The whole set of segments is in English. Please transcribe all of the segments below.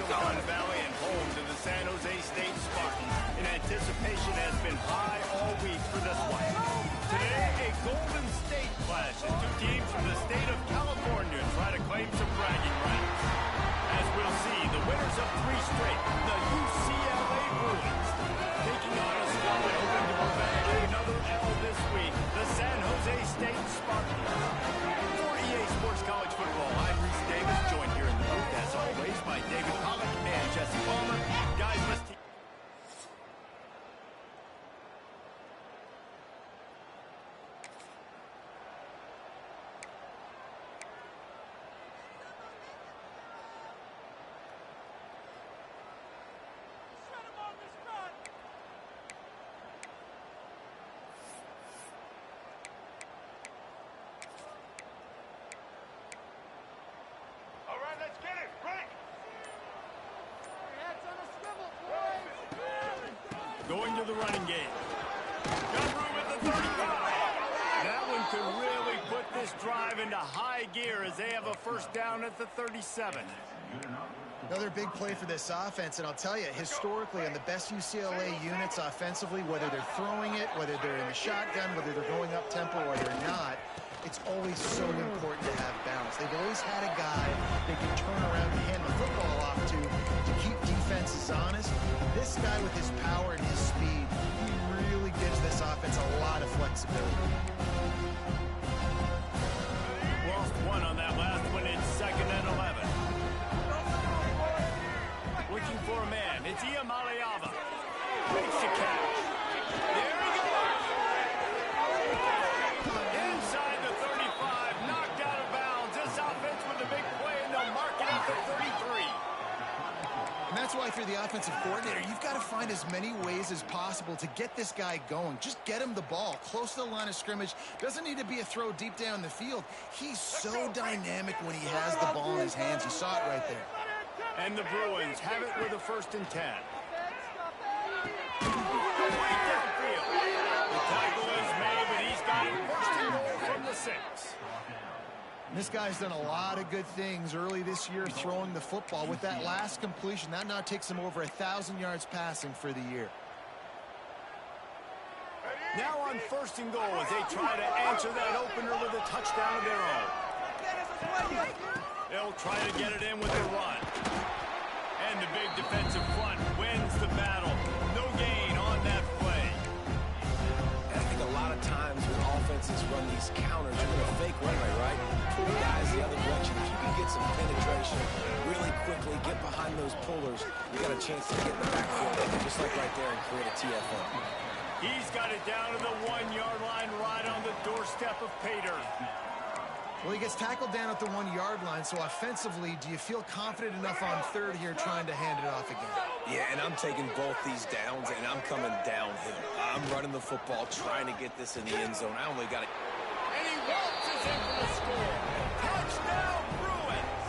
Silicon Valley and home to the San Jose State Spartans. And anticipation has been high all week for this one. Today, a Golden State clash as two teams from the state of California try to claim some bragging rights. As we'll see, the winners of 3 straight, the UCLA Bruins, taking on a squad hoping to prevent another L this week, the San Jose State Spartans. For EA Sports College Football, I'm Reese Davis, joined here in the booth, as always, by David Pollock and Jesse Palmer. Guys, let's going to the running game. Got room at the 35. That one could really put this drive into high gear as they have a first down at the 37. Another big play for this offense, and I'll tell you, historically, on the best UCLA units offensively, whether they're throwing it, whether they're in the shotgun, whether they're going up-tempo or they're not, it's always so important to have balance. They've always had a guy they can turn around and hand the football off to keep defenses honest. This guy with his power and his speed, he really gives this offense a lot of flexibility. Lost one on that last one. It's 2nd and 11. Looking for a man. It's Iamaleava. Makes the catch. There he goes. Inside the 35, knocked out of bounds. This offense with a big play, and they'll mark it at the 33. And that's why, if you're the offensive coordinator, you've got to find as many ways as possible to get this guy going. Just get him the ball close to the line of scrimmage. Doesn't need to be a throw deep down the field. He's so dynamic when he has the ball in his hands. You saw it right there. And the Bruins have it with a 1st and 10. Right downfield. The tackle is made, but he's got it 1st and goal from the 6. This guy's done a lot of good things early this year throwing the football. With that last completion, that now takes him over 1,000 yards passing for the year. Now on 1st and goal as they try to answer that opener with a touchdown of their own. They'll try to get it in with a run. And the big defensive front wins the battle. No gain on that play. And I think a lot of times when offenses run these counters, you're going to fake runway, right? Pull guys the other direction. If you can get some penetration really quickly, get behind those pullers, you got a chance to get in the backfield, just like right there, and create a TFL. He's got it down to the 1-yard line, right on the doorstep of Pater. Well, he gets tackled down at the 1-yard line, so offensively, do you feel confident enough on 3rd here trying to hand it off again? Yeah, and I'm taking both these downs, and I'm coming downhill. I'm running the football, trying to get this in the end zone. I only got it. And he waltzes in for the score. Touchdown, Bruins!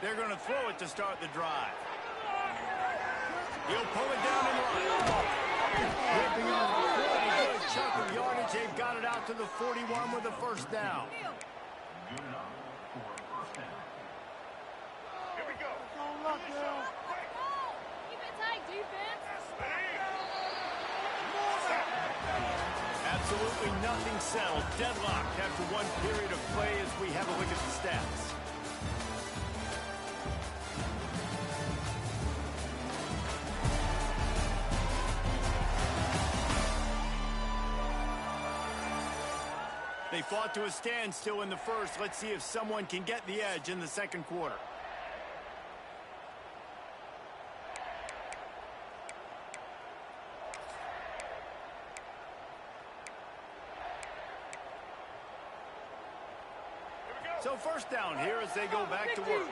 They're going to throw it to start the drive. He'll pull it down and run. Ripping off a pretty good chunk of yardage. They've got it out to the 41 with a 1st down. Here we go. Keep it tight, defense. Absolutely nothing settled. Deadlocked after one period of play as we have a look at the stats. They fought to a standstill in the 1st. Let's see if someone can get the edge in the 2nd quarter. So 1st down here as they go back to work.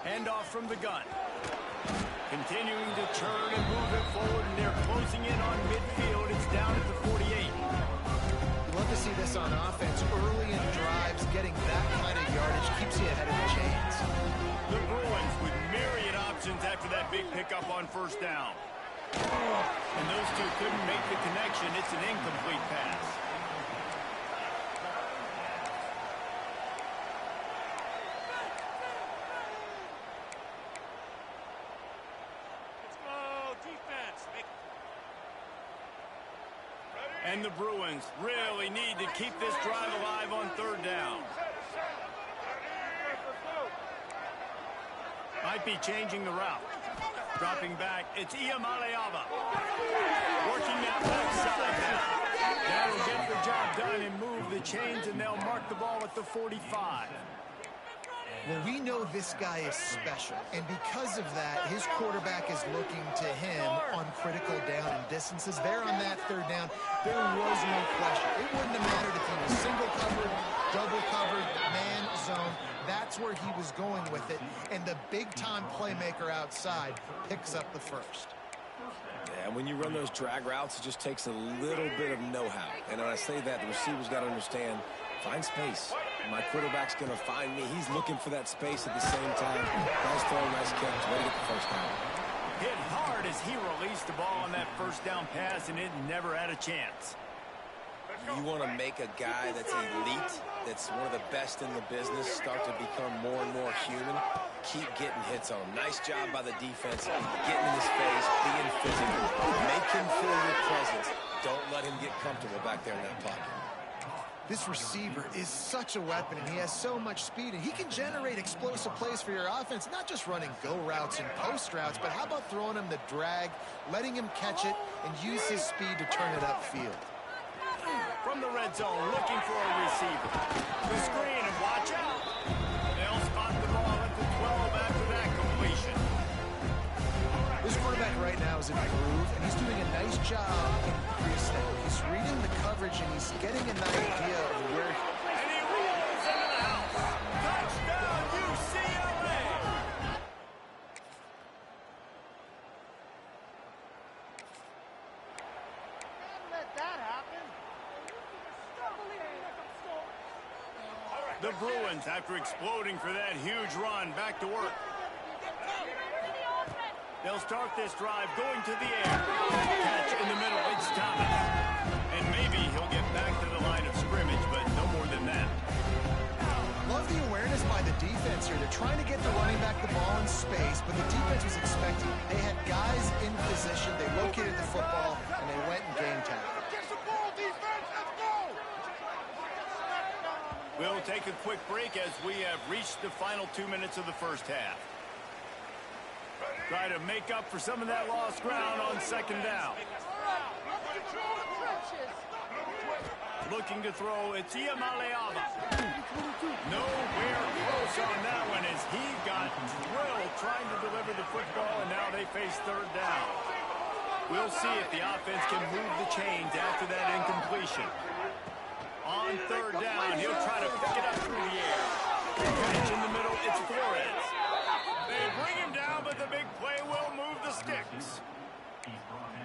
Handoff from the gun. Continuing to turn and move it forward, and they're closing in on midfield. It's down at the 48. You love to see this on offense early in drives. Getting that kind of yardage keeps you ahead of the chains. The Bruins with myriad options after that big pickup on first down. And those two couldn't make the connection. It's an incomplete pass. And the Bruins really need to keep this drive alive on third down. Might be changing the route. Dropping back, it's Iamaleava. Working that backside now. That'll get the job done and move the chains, and they'll mark the ball at the 45. Well, we know this guy is special, and because of that, his quarterback is looking to him on critical down and distances. There on that third down, there was no question. It wouldn't have mattered if he was single covered, double covered, man zone. That's where he was going with it, and the big-time playmaker outside picks up the first. Yeah, when you run those drag routes, it just takes a little bit of know-how. And when I say that, the receiver's got to understand, find space. My quarterback's going to find me. He's looking for that space at the same time. Nice throw, nice catch. Way to get the first down. Hit hard as he released the ball on that first down pass, and it never had a chance. You want to make a guy that's elite, that's one of the best in the business, start to become more and more human. Keep getting hits on him. Nice job by the defense, getting in his face, being physical. Make him feel your presence. Don't let him get comfortable back there in that pocket. This receiver is such a weapon, and he has so much speed, and he can generate explosive plays for your offense, not just running go routes and post routes, but how about throwing him the drag, letting him catch it, and use his speed to turn it upfield. From the red zone, looking for a receiver. The screen, and watch out. They'll spot the ball at the 12 after that completion. This quarterback right now is in a groove, and he's doing a nice job in pre-snap. He's reading the coverage, and he's getting an idea of where... And he rolls into the house. Touchdown, UCLA! The Bruins, after exploding for that huge run, back to work. They'll start this drive going to the air. Catch in the middle, it's Thomas. And maybe he'll get back to the line of scrimmage, but no more than that. Love the awareness by the defense here. They're trying to get the running back the ball in space, but the defense was expecting. They had guys in position, they located the football, and they went and game tackle. We'll take a quick break as we have reached the final 2 minutes of the first half. Try to make up for some of that lost ground on second down. Looking to throw, it's Iamaleava. Nowhere close on that one as he got drilled trying to deliver the football, and now they face third down. We'll see if the offense can move the chains after that incompletion. On third down, he'll try to pick it up through the air. Catch in the middle, it's Flores. They bring him down, but the big play will move the sticks.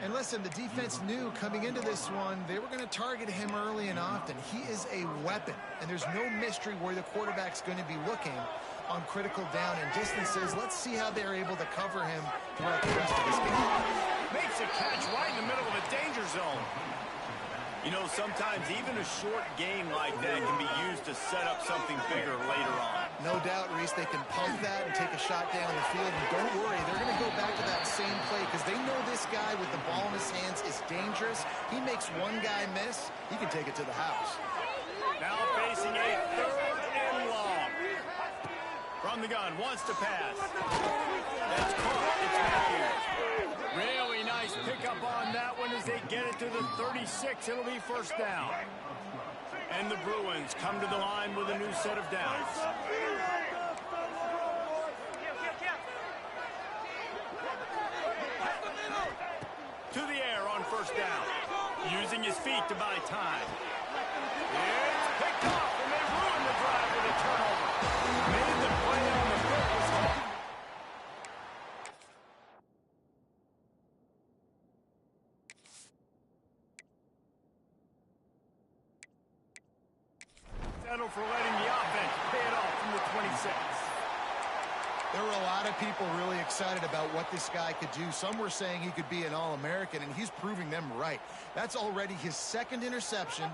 And listen, the defense knew coming into this one, they were going to target him early and often. He is a weapon, and there's no mystery where the quarterback's going to be looking on critical down and distances. Let's see how they're able to cover him throughout the rest of this game. Makes a catch right in the middle of a danger zone. You know, sometimes even a short game like that can be used to set up something bigger later on. No doubt, Reese, they can pump that and take a shot down the field. And don't worry, they're going to go back to that same play because they know this guy with the ball in his hands is dangerous. He makes one guy miss, he can take it to the house. Now facing a third and long. From the gun, wants to pass. That's caught. It's Matthews. Really nice pickup on that one as they get it to the 36. It'll be first down. And the Bruins come to the line with a new set of downs. To the air on first down. Using his feet to buy time. It's picked off, and they ruin the drive with a turnover. Made the play on the foot was caught. Settle for letting the offense pay it off from the 26. There were a lot of people really excited about what this guy could do. Some were saying he could be an All-American, and he's proving them right. That's already his second interception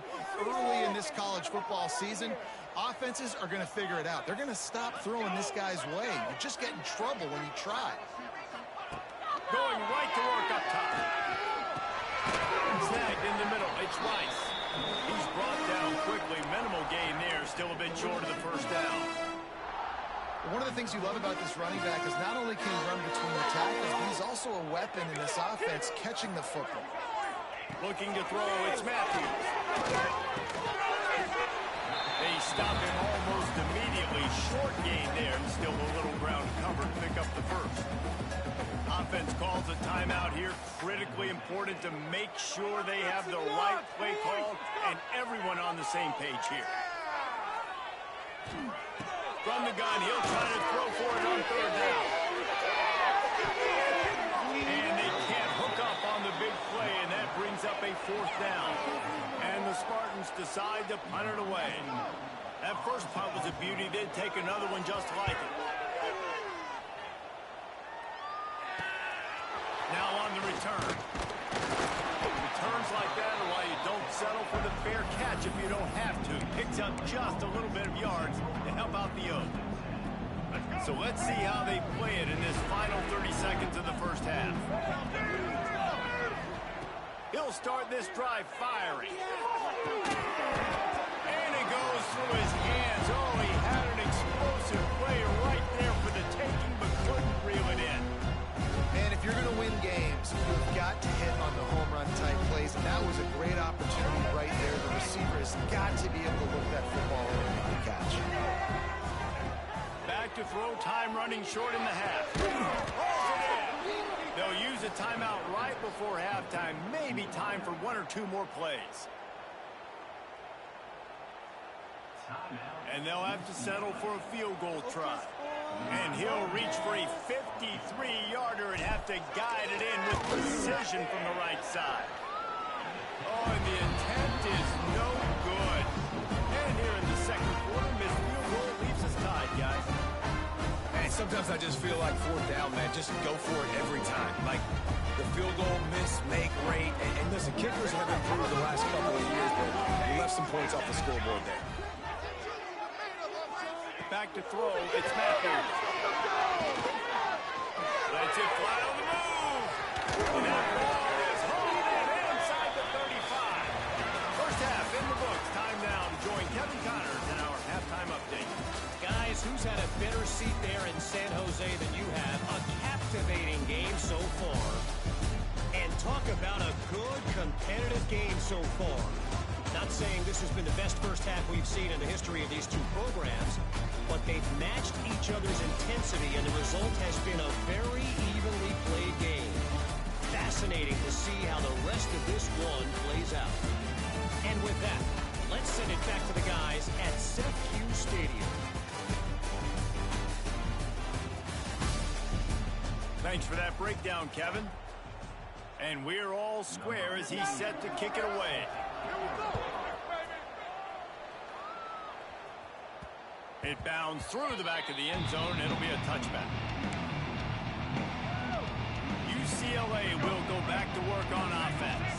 early in this college football season. Offenses are going to figure it out. They're going to stop throwing this guy's way. You just get in trouble when you try. Going right to work up top. Snagged in the middle. It's Rice. He's brought down quickly. Minimal gain there. Still a bit short of the first down. One of the things you love about this running back is not only can he run between the tackles, but he's also a weapon in this offense catching the football. Looking to throw, it's Matthews. They stop him almost immediately. Short gain there, and still a little ground covered. Pick up the first. Offense calls a timeout here. Critically important to make sure they have the right play called and everyone on the same page here. From the gun, he'll try to throw for it on third down. And they can't hook up on the big play, and that brings up a fourth down. And the Spartans decide to punt it away. That first punt was a beauty. They'd take another one just like it. Now on the return. Returns like that are why you don't settle for the fair catch if you don't have to. Picks up just a little bit of yards to help out the Oak. So let's see how they play it in this final 30 seconds of the first half. He'll start this drive firing. And it goes through his hands. Oh, he had an explosive play right there for the taking, but couldn't reel it in. And if you're going to win games, you've got to hit on the home run type plays, and that was a great opportunity right there. The receiver has got to be able to look that football over and make the catch. Back to throw, time running short in the half. Holds it in. They'll use a timeout right before halftime. Maybe time for one or two more plays. And they'll have to settle for a field goal try. And he'll reach for a 53-yarder and have to guide it in with precision from the right side. Oh, and the attempt is no good. And here in the second quarter, missed field goal leaves us tied, guys. And sometimes I just feel like fourth down, man, just go for it every time. Like the field goal, miss, make, rate. And listen, kickers have improved the last couple of years, but we left some points off the scoreboard there. Back to throw, it's Matthews. Lets it fly on the move. And that ball is hauled in inside the 35. First half in the books. Time now to join Kevin Connors in our halftime update. Guys, who's had a better seat there in San Jose than you have? A captivating game so far. And talk about a good competitive game so far. Not saying this has been the best first half we've seen in the history of these two programs, but they've matched each other's intensity, and the result has been a very evenly played game. Fascinating to see how the rest of this one plays out. And with that, let's send it back to the guys at CFB Stadium. Thanks for that breakdown, Kevin. And we're all square as he's set to kick it away. It bounds through the back of the end zone. It'll be a touchback. UCLA will go back to work on offense.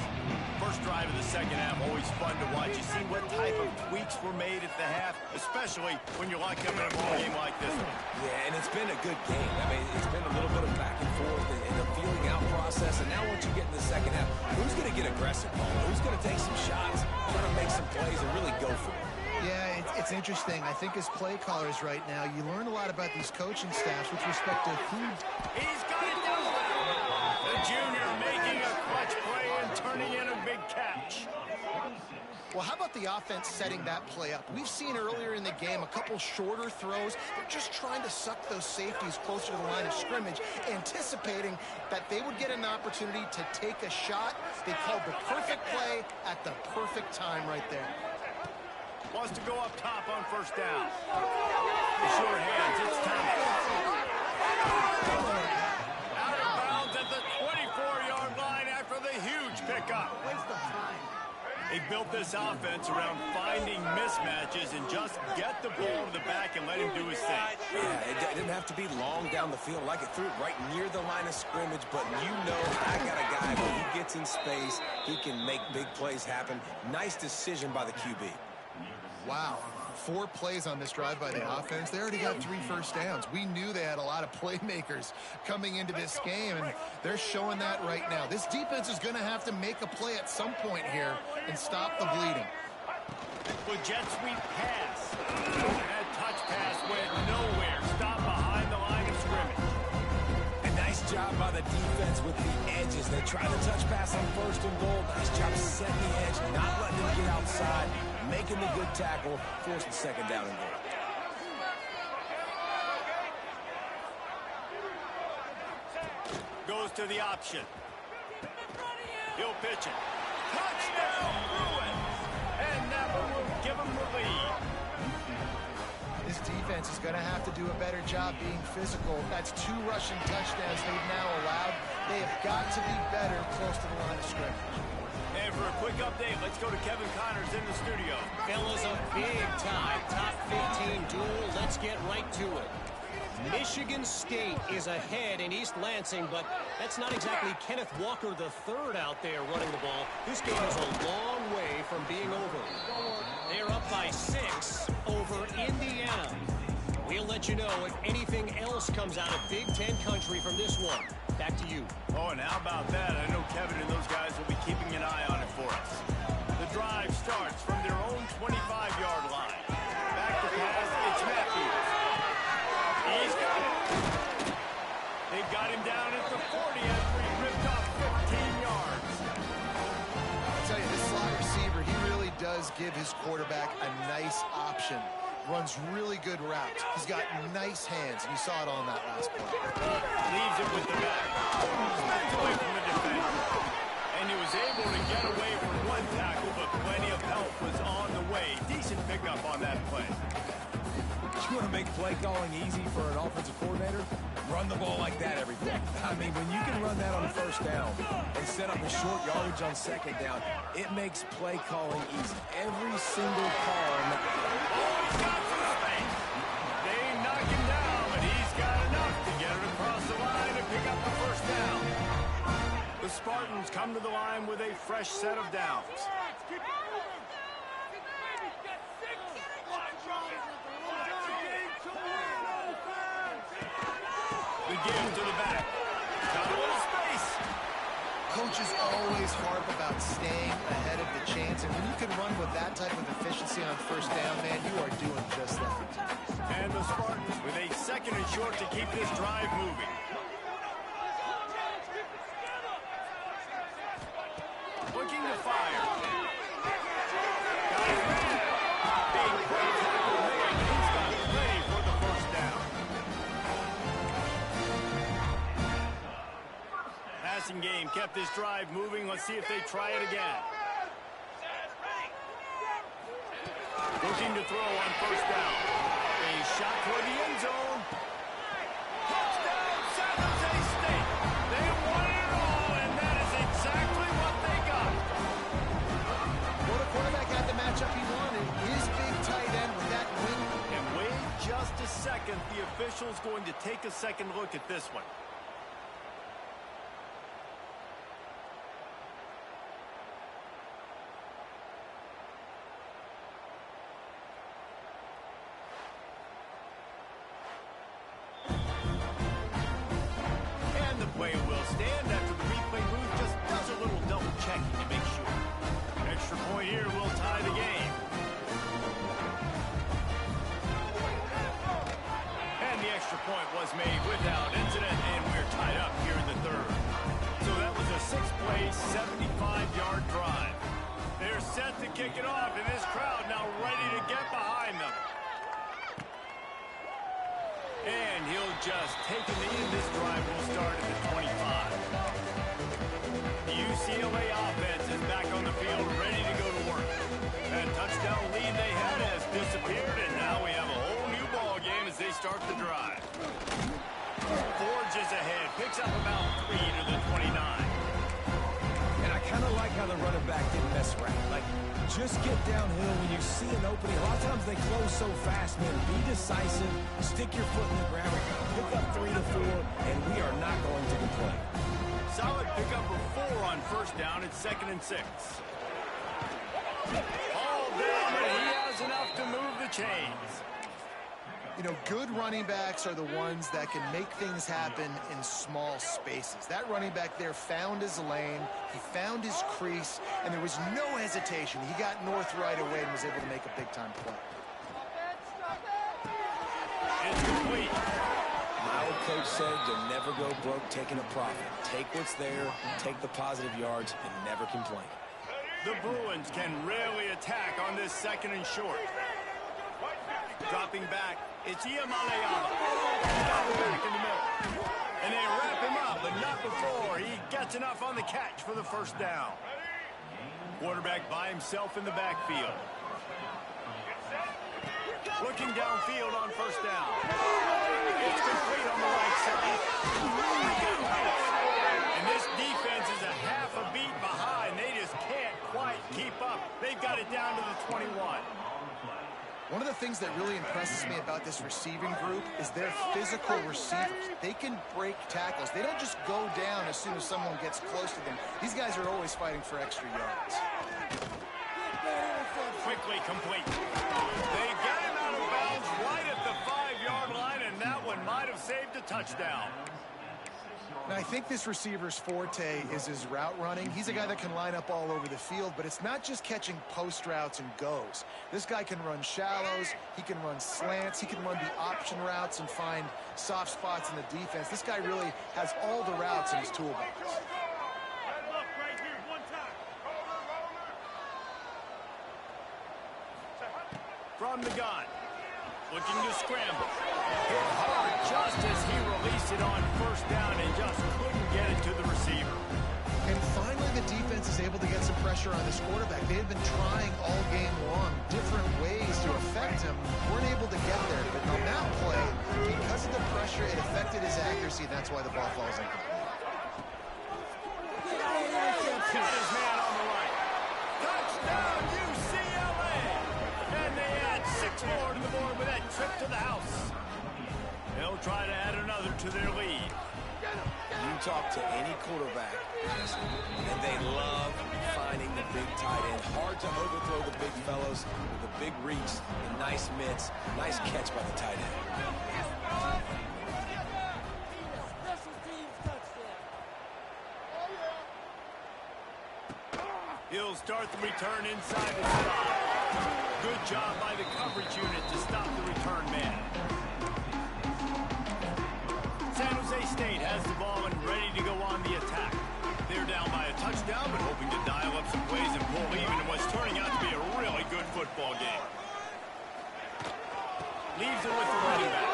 First drive of the second half, always fun to watch. You see what type of tweaks were made at the half, especially when you're locked up in a ball game like this one. Yeah, and it's been a good game. I mean, it's been a little bit of back and forth and a feeling out process. And now once you get in the second half, who's going to get aggressive, Paul? Who's going to take some shots, try to make some plays, and really go for it? Yeah, it's interesting. I think as play callers right now, you learn a lot about these coaching staffs with respect to who... He's got it down. The junior making a clutch play and turning in a big catch. Well, how about the offense setting that play up? We've seen earlier in the game a couple shorter throws. They're just trying to suck those safeties closer to the line of scrimmage, anticipating that they would get an opportunity to take a shot. They called the perfect play at the perfect time right there. Wants to go up top on first down. The short hands, it's Thomas. Out of bounds at the 24-yard line after the huge pickup. Waste of time. They built this offense around finding mismatches and just get the ball to the back and let him do his thing. Yeah, it didn't have to be long down the field. Like it threw it right near the line of scrimmage, but you know I got a guy when he gets in space, he can make big plays happen. Nice decision by the QB. Wow. 4 plays on this drive by the offense. They already got 3 first downs. We knew they had a lot of playmakers coming into this game, and they're showing that right now. This defense is going to have to make a play at some point here and stop the bleeding. With jet sweep pass. That touch pass went nowhere. Stop behind the line of scrimmage. A nice job by the defense with the edges. They tried to touch pass on 1st and goal. Nice job setting the edge, not letting them get outside, making the good tackle, forcing 2nd down and goal. Goes to the option. He'll pitch it. Touchdown, Bruins! And that one will give him the lead. This defense is going to have to do a better job being physical. That's 2 rushing touchdowns they've now allowed. They have got to be better close to the line of scrimmage. And for a quick update, let's go to Kevin Connors in the studio. Fellas, a big tie. Top 15 duel. Let's get right to it. Michigan State is ahead in East Lansing, but that's not exactly Kenneth Walker III out there running the ball. This game is a long way from being over. They're up by 6 over Indiana. We'll let you know if anything else comes out of Big Ten country from this one. Back to you. Oh, and how about that? I know Kevin and those guys will be keeping an eye on it for us. The drive starts from their own 25-yard line. Back to pass, it's Matthews. He's got it. They've got him down at the 40 after he ripped off 15 yards. I'll tell you, this slot receiver, he really does give his quarterback a nice option. Runs really good routes. He's got nice hands, and you saw it on that last play. Leaves it with the back. Spins away from the defender. And he was able to get away from one tackle, but plenty of help was on the way. Decent pickup on that play. You want to make play calling easy for an offensive coordinator? Run the ball like that every play. I mean, when you can run that on 1st down and set up a short yardage on 2nd down, it makes play calling easy. Every single call. He's got some space. They knock him down, but he's got enough to get it across the line and pick up the 1st down. The Spartans come to the line with a fresh set of downs. The give to the back. Got a little space. Coaches always harp about staying ahead of the chains, and when you can run with that type of efficiency on 1st down, man, you are doing just that. And the Spartans with a 2nd and short to keep this drive moving. Looking to fire. Got his man. Big play tackle made. He's got it ready for the 1st down. Passing game kept this drive moving. Let's see if they try it again. Looking to throw on 1st down. A shot toward the end zone. Touchdown, San Jose State. They won it all, and that is exactly what they got. Well, the quarterback got the matchup he wanted. His big tight end with that wing. And wait just a second. The official's going to take a second look at this one. Play will stand after the replay booth just does a little double checking to make sure. Extra point here will tie the game. And the extra point was made without incident, and we're tied up here in the 3rd. So that was a 6-play, 75-yard drive. They're set to kick it off, and this crowd now ready to get behind them. And he'll just take it in. This drive will start at the 25. The UCLA offense is back on the field, ready to go to work. That touchdown lead they had has disappeared, and now we have a whole new ball game as they start the drive. Forges ahead, picks up about 3 to the 29. And I kind of like how the running back didn't mess around. Like, Just get downhill when you see an opening. A lot of times they close so fast, man. Be decisive, stick your foot in the ground, pick up 3 to 4, and we are not going to complain. Solid pickup of 4 on first down. It's 2nd and 6. All down, and he has enough to move the chains. You know, good running backs are the ones that can make things happen in small spaces. That running back there found his lane, he found his crease, and there was no hesitation. He got north right away and was able to make a big-time play. It's complete. My old coach said you'll never go broke taking a profit. Take what's there, take the positive yards, and never complain. The Bruins can really attack on this 2nd and short. Dropping back, it's Iamaleava. Back in the middle. And they wrap him up, but not before he gets enough on the catch for the first down. Quarterback by himself in the backfield. Looking downfield on first down. It's complete on the right side. And this defense is a half a beat behind. They just can't quite keep up. They've got it down to the 21. One of the things that really impresses me about this receiving group is their physical receivers. They can break tackles. They don't just go down as soon as someone gets close to them. These guys are always fighting for extra yards. Quickly complete. They get him out of bounds right at the 5-yard line, and that one might have saved a touchdown. Now, I think this receiver's forte is his route running. He's a guy that can line up all over the field, but it's not just catching post routes and goes. This guy can run shallows, he can run slants, he can run the option routes and find soft spots in the defense. This guy really has all the routes in his toolbox. From the gun. Looking to scramble. Hit hard just as he released it on first down and just couldn't get it to the receiver. And finally, the defense is able to get some pressure on this quarterback. They had been trying all game long different ways to affect him. Weren't able to get there. But on that play, because of the pressure, it affected his accuracy, and that's why the ball falls incomplete. Got his man on the right. Touchdown, UCLA! And they add 6 more to the board with that trip to the house. They'll try to add another to their lead. You talk to any quarterback, and they love finding the big tight end. Hard to overthrow the big fellows with a big reach, and nice mitts, nice catch by the tight end. He'll start the return inside the slot. Good job by the coverage unit to stop the return man. San Jose State has the ball and ready to go on the attack. They're down by a touchdown, but hoping to dial up some plays and pull even in what's turning out to be a really good football game. Leaves it with the running back.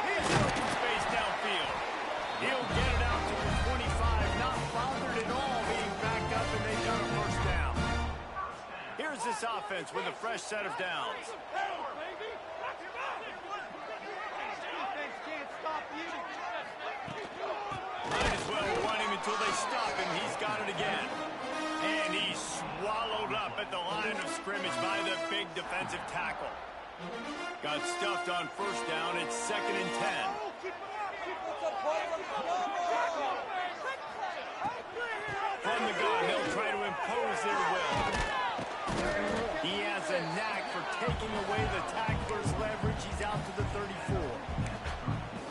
He's open space downfield. He'll get it out to the 25, not bothered at all being backed up, and they got a first down. Here's this offense with a fresh set of downs. Might as well run him until they stop him. He's got it again. And he's swallowed up at the line of scrimmage by the big defensive tackle. Got stuffed on first down. It's 2nd and 10. From the gun, they'll try to impose their will. He has a knack for taking away the tackler's leverage. He's out to the 34.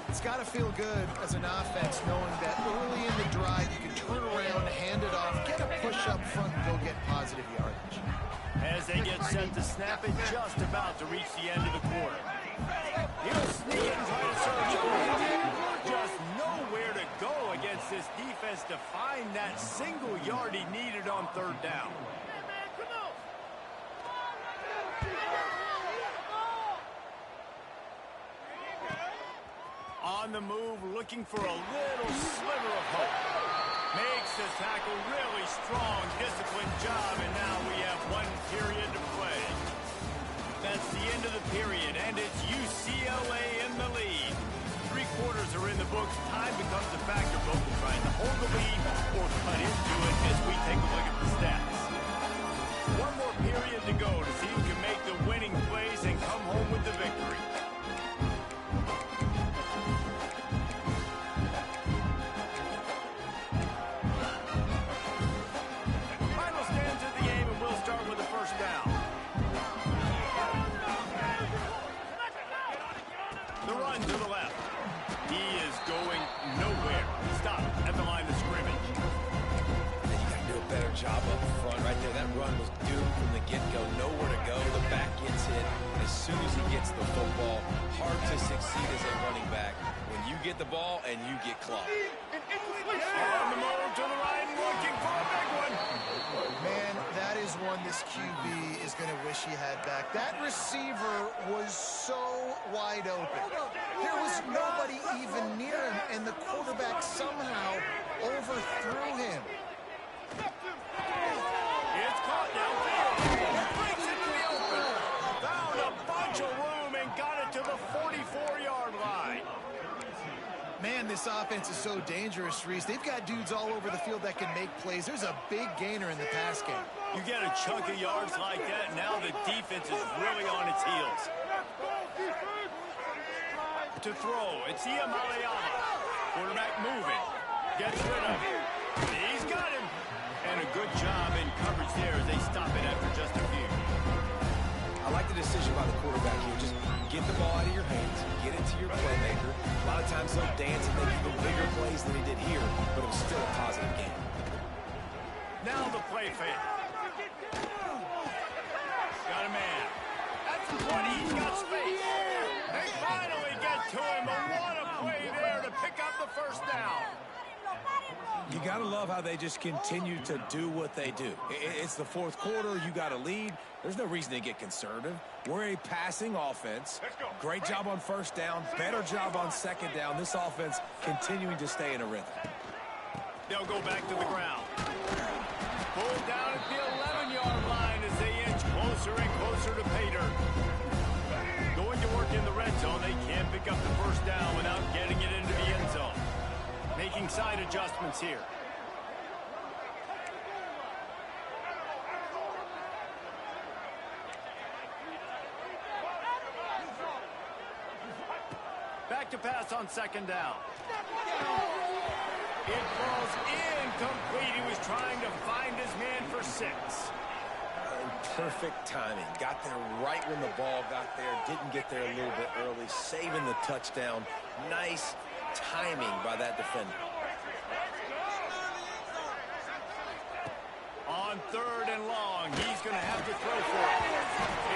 It's got to feel good as an offense knowing that early in the drive you can turn around, hand it off, get a push up front, and go get positive yardage. As they get set to snap it, just about to reach the end of the quarter. He'll sneak and try to search it. Just nowhere to go against this defense to find that single yard he needed on 3rd down. On the move, looking for a little sliver of hope. Makes the tackle really strong, disciplined job, and now we have 1 period to play. That's the end of the period, and it's UCLA in the lead. 3 quarters are in the books. Time becomes a factor, both in trying to hold the lead or cut into it as we take a look at the stats. job up front right there. That run was doomed from the get-go. Nowhere to go. The back gets hit as soon as he gets the football. Hard to succeed as a running back when you get the ball and you get clocked. On the move to the right, looking for a big one. Man, that is one this QB is going to wish he had back. That receiver was so wide open. There was nobody even near him, and the quarterback somehow overthrew him. It's caught downfield. Breaks into the open. Found a bunch of room and got it to the 44-yard line. Man, this offense is so dangerous, Reese. They've got dudes all over the field that can make plays. There's a big gainer in the pass game. You get a chunk of yards like that, now the defense is really on its heels. To throw, it's Iamaleava. Quarterback moving. Gets rid of it. He's got him. And a good job in coverage there as they stop it after just a few. I like the decision by the quarterback here. Just get the ball out of your hands, get it to your playmaker. A lot of times he'll dance and make even bigger plays than he did here, but it was still a positive game. Now the play fake. Got a man. That's the 20. He's got space. They finally get to him, but what a play there to pick up the first down. You got to love how they just continue to do what they do. It's the fourth quarter. You got a lead. There's no reason to get conservative. We're a passing offense. Great job on first down. Better job on second down. This offense continuing to stay in a rhythm. They'll go back to the ground. Pulled down at the 11-yard line as they inch closer and closer to pay dirt. Going to work in the red zone. They can't pick up the first down without getting it into the end zone. Making side adjustments here. Back to pass on second down. It falls incomplete. He was trying to find his man for 6. Perfect timing. Got there right when the ball got there. Didn't get there a little bit early. Saving the touchdown. Nice timing by that defender. On third and long, he's going to have to throw for it.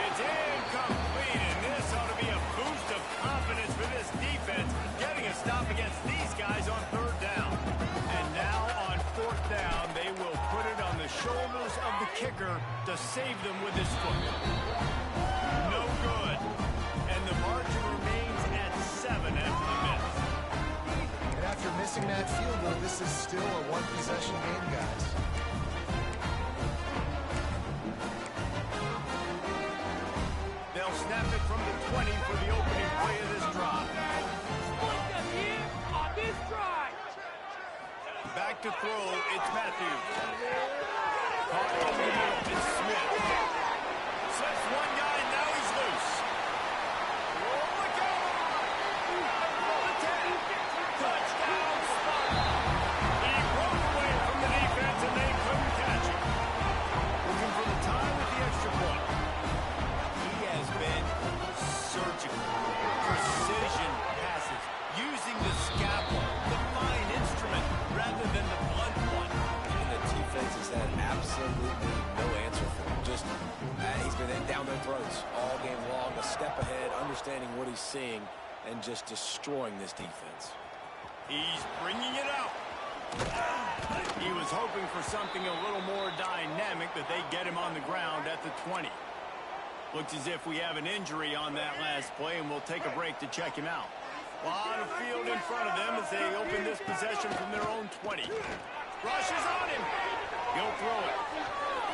It's incomplete, and this ought to be a boost of confidence for this defense, getting a stop against these guys on third down. And now on fourth down, they will put it on the shoulders of the kicker to save them with his foot. No good. And the margin remains at 7 after the miss. And after missing that field goal, this is still a one-possession game, guys. They'll snap it from the 20 for the opening play of this drive. Back to throw, it's Matthews. Caught up the middle, it's Smith. Slips one guy, now he's loose. Oh, look out! The 10. Touchdown, Sparta. He broke away from the defense and they couldn't catch him. Looking for the tie with the extra point. He has been surgical. Precision passes. Using the scalpel, the fine instrument, rather than the blunt one. And the defense has had absolutely no answer for him. Just, he's been down their throats all game long. A step ahead, understanding what he's seeing, and just destroying this defense. He's bringing it out. He was hoping for something a little more dynamic, but they get him on the ground at the 20. Looks as if we have an injury on that last play, and we'll take a break to check him out. A lot of field in front of them as they open this possession from their own 20. Rushes on him. He'll throw it.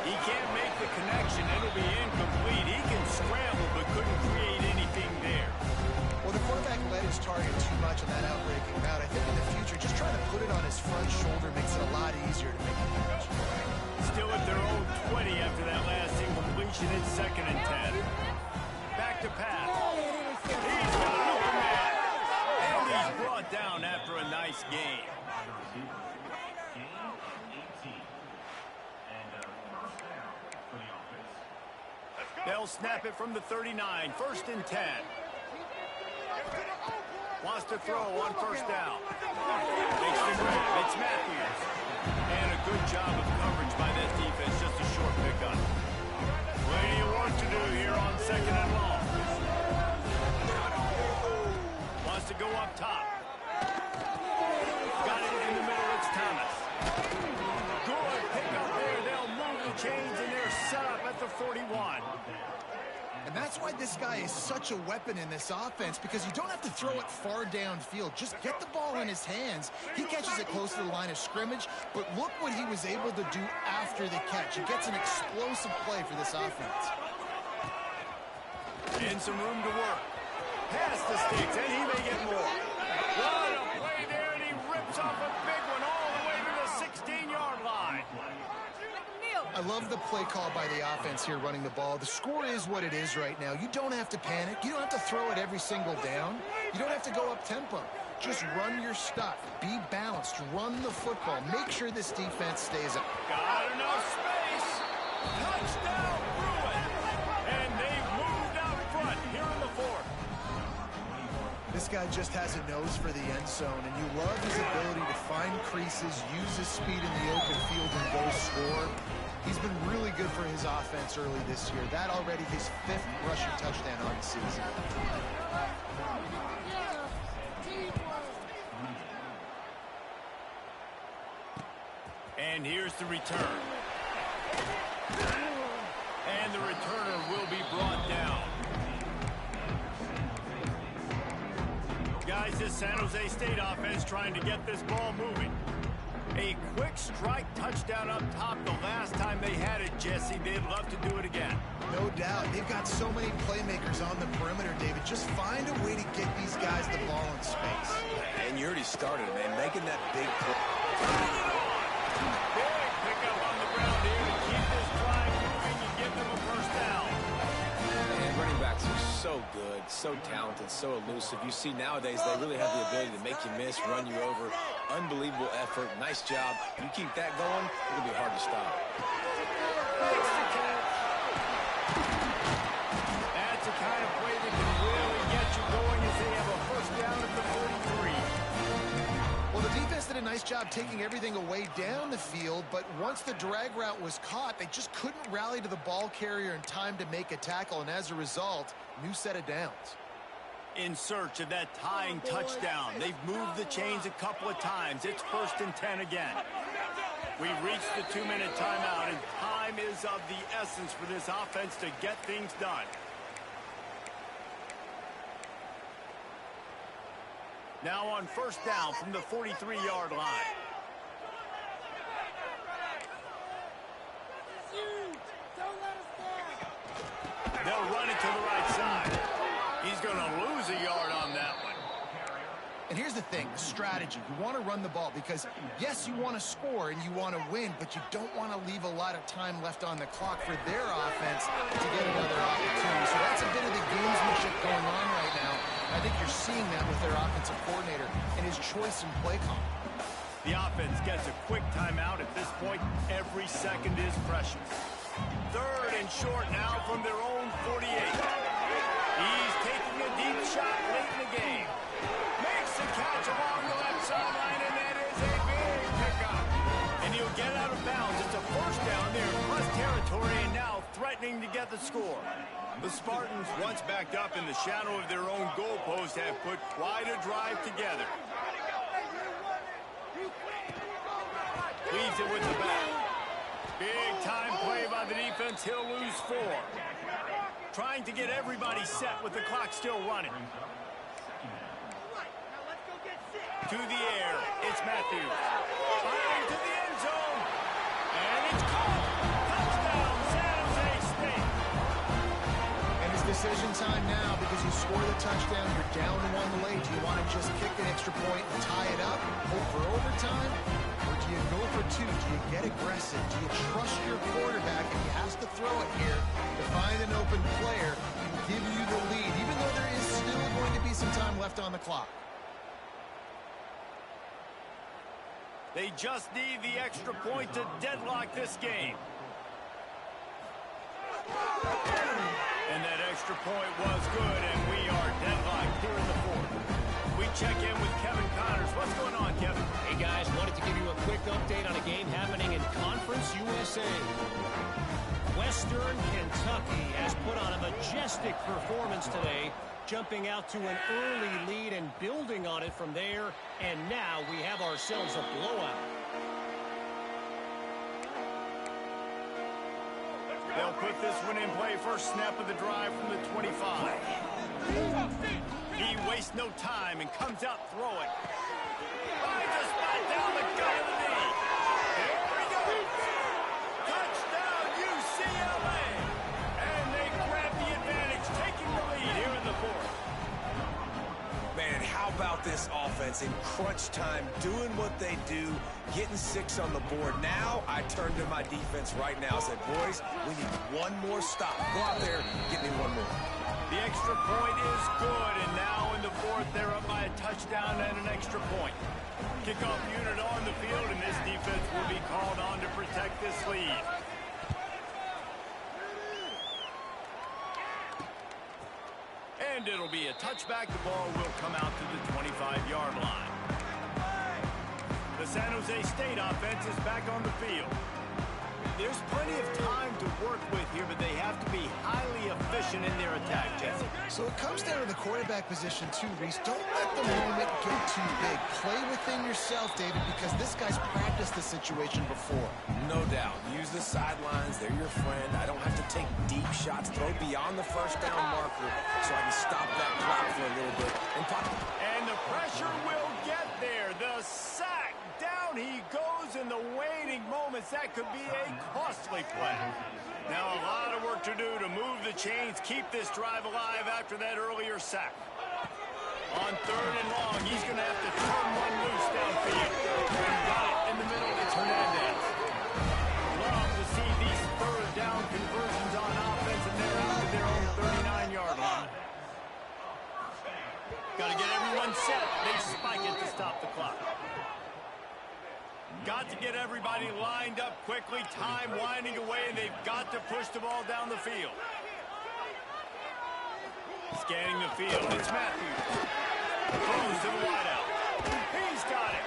He can't make the connection. It'll be incomplete. He can scramble, but couldn't create anything there. Well, the quarterback led his target too much on that outbreaking route. I think in the future, just trying to put it on his front shoulder makes it a lot easier to make the catch. Still at their own 20 after that last incompletion. It's 2nd and 10. Back to pass. He's got an open man. And he's brought down after a nice game. They'll snap it from the 39. 1st and 10. Wants to throw on first down. Makes the grab. It's Matthews. And a good job of coverage by that defense. And that's why this guy is such a weapon in this offense, because you don't have to throw it far downfield. Just get the ball in his hands. He catches it close to the line of scrimmage, but look what he was able to do after the catch. He gets an explosive play for this offense. In some room to work. Past the sticks, and he may get more. What a play there, and he rips off a big one all the way to the 16-yard line. I love the play call by the offense here running the ball. The score is what it is right now. You don't have to panic. You don't have to throw it every single down. You don't have to go up tempo. Just run your stuff. Be balanced. Run the football. Make sure this defense stays up. Got enough space. Touchdown, Bruin. And they've moved out front here in the fourth. This guy just has a nose for the end zone, and you love his ability to find creases, use his speed in the open field, and go score. He's been really good for his offense early this year. That already his 5th rushing touchdown on the season. And here's the return. And the returner will be brought down. Guys, this San Jose State offense trying to get this ball moving. A quick strike touchdown up top the last time they had it, Jesse. They'd love to do it again. No doubt. They've got so many playmakers on the perimeter, David. Just find a way to get these guys the ball in space. And you already started, man, making that big play. Big pickup on the ground here to keep this drive moving and give them a first down. And running backs are so good, so talented, so elusive. You see nowadays they really have the ability to make you miss, run you over. Unbelievable effort. Nice job. You keep that going, it'll be hard to stop. That's the kind of play that can really get you going as they have a first down at the 43. Well, the defense did a nice job taking everything away down the field, but once the drag route was caught, they just couldn't rally to the ball carrier in time to make a tackle, and as a result, new set of downs. In search of that tying touchdown. They've moved the chains a couple of times. It's 1st and 10 again. We've reached the 2-minute timeout, and time is of the essence for this offense to get things done. Now on first down from the 43-yard line. They'll run it to the right side. He's going to lose a yard on that one. And here's the thing, the strategy. You want to run the ball because, yes, you want to score and you want to win, but you don't want to leave a lot of time left on the clock for their offense to get another opportunity. So that's a bit of the gamesmanship going on right now. I think you're seeing that with their offensive coordinator and his choice in play call. The offense gets a quick timeout. At this point, every second is precious. 3rd and short now from their own 48. He's taking a deep shot late in the game. Makes the catch along the left sideline, and that is a big pickup. And he'll get out of bounds. It's a first down there, plus territory, and now threatening to get the score. The Spartans, once backed up in the shadow of their own goalpost, have put quite a drive together. Leaves it with the back. Big time play by the defense. He'll lose 4. Trying to get everybody set with the clock still running. To the air, it's Matthews. Firing to the end zone. And it's caught. Touchdown, San Jose State. And it's decision time now because you score the touchdown, you're down 1 late. Do you want to just kick an extra point and tie it up, hope for overtime? Or do you go for 2? Do you get aggressive? Do you trust your quarterback if he has to throw it here to find an open player and give you the lead, even though there is still going to be some time left on the clock? They just need the extra point to deadlock this game. And that extra point was good, and we are deadlocked here in the 4th. We check in with Kevin Connors. What's going on, Kevin? Hey, guys, wanted to give you a quick update on a game happening in Conference USA. Western Kentucky has put on a majestic performance today, jumping out to an early lead and building on it from there, and now we have ourselves a blowout. They'll put this one in play first snap of the drive from the 25. He wastes no time and comes out throwing. Finds a spot down the gut of the knee. There he goes. Touchdown, UCLA. And they grab the advantage, taking the lead here in the fourth. Man, how about this offense in crunch time, doing what they do, getting 6 on the board. Now I turn to my defense right now. I said, boys, we need one more stop. Go out there, get me one more. The extra point is good, and now in the fourth, they're up by a touchdown and an extra point. Kickoff unit on the field, and this defense will be called on to protect this lead. And it'll be a touchback. The ball will come out to the 25-yard line. The San Jose State offense is back on the field. There's plenty of time to work with here, but they have to be highly efficient in their attack, Jesse. So it comes down to the quarterback position too, Reese. Don't let the moment get too big. Play within yourself, David, because this guy's practiced the situation before. No doubt. Use the sidelines. They're your friend. I don't have to take deep shots. Throw beyond the first down marker so I can stop that clock for a little bit and pop it. And the pressure will get there. The sack. Down he goes in the waiting moments. That could be a costly play. Now a lot of work to do to move the chains, keep this drive alive after that earlier sack. On third and long, he's going to have to turn one loose downfield. And got it in the middle. It's Hernandez. Love to see these third down conversions on offense, and they're out to their own 39-yard line. Got to get everyone set. They spike it to stop the clock. Got to get everybody lined up quickly. Time winding away, and they've got to push the ball down the field. Scanning the field. It's Matthews. Throws to the wideout. He's got it.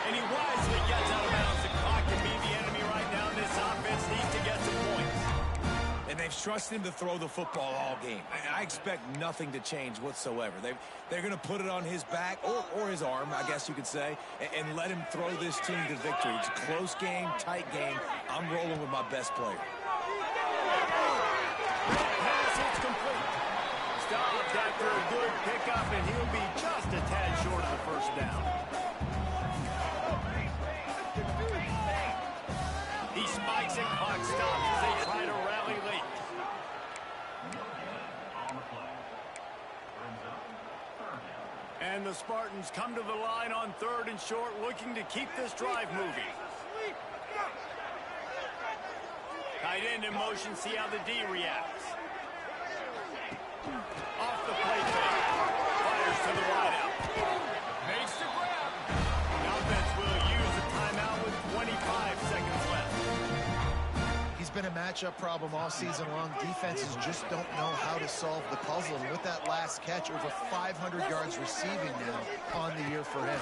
And he wisely gets out of bounds. The clock can be the enemy right now. This offense needs to get some points. And they've trusted him to throw the football all game. I expect nothing to change whatsoever. They're going to put it on his back, or his arm, I guess you could say, and let him throw this team to victory. It's a close game, tight game. I'm rolling with my best player. Pass is complete. Stopped after a good pickup, and he'll be just a tad short of the first down. He spikes it, clock stops as they try to rally late. And the Spartans come to the line on third and short, looking to keep this drive moving. Tight end in motion, see how the D reacts. Off the play fake. Fires to the wideout. Makes the grab. The offense will use the timeout with 25 seconds left. He's been a matchup problem all season long. Defenses just don't know how to solve the puzzle. And with that last catch, over 500 yards receiving now on the year for him.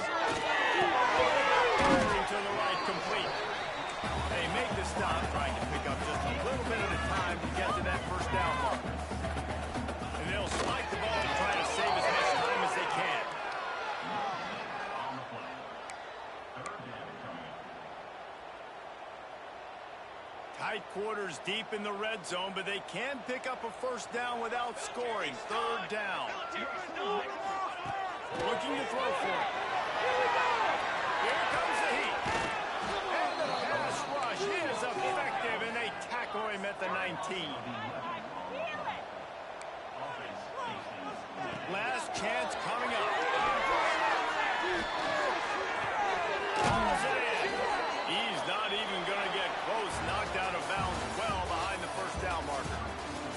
Firing to the right, complete. They make the stop, trying to pick up just a little bit at a time to get to that first down marker. And they'll spike the ball and try to save as much time as they can. Tight quarters deep in the red zone, but they can pick up a first down without scoring. Third down. Looking to throw for it. Here comes the heat. And the pass rush is effective, and they tackle him at the 19. Last chance coming up. Pulls it in. He's not even going to get close. Knocked out of bounds well behind the first down marker.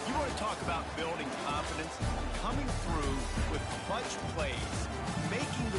You want to talk about building confidence? Coming through with clutch plays, making the